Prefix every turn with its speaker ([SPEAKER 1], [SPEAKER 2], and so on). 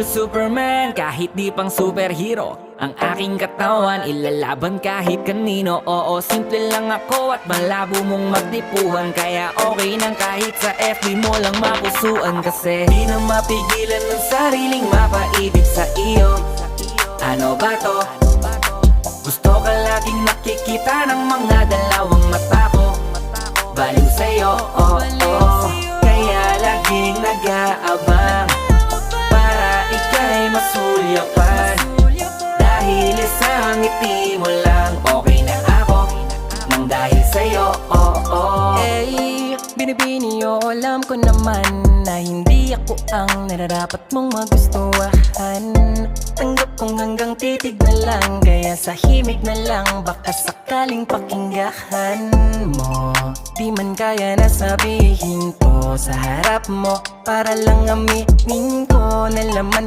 [SPEAKER 1] Superman, kahit di pang superhero, ang aking katawan ilalaban kahit kanino. Oo, simple lang ako at malabo mong magtipuhan, kaya okay nang kahit sa FB mo lang mapusuan. Kasi di na mapigilan ng sariling mapaibig sa iyo. Ano ba to? Gusto ka laging nakikita ng mga dalawang mata ko. Baliw sa'yo, oh, oh. Kaya laging nag-aabang para ika'y masulyapan. Dahil isang ngiti mo lang, okay na ako nang dahil sa'yo, oh, oh.
[SPEAKER 2] Eh, binibini o alam ko naman na hindi ako ang nararapat mong magustuhan. Tanggap kong hanggang titig na lang, kaya sa himig na lang baka sakaling pakinggan mo. Di man kaya na sabihin ko sa harap mo, para lang aminin ko na laman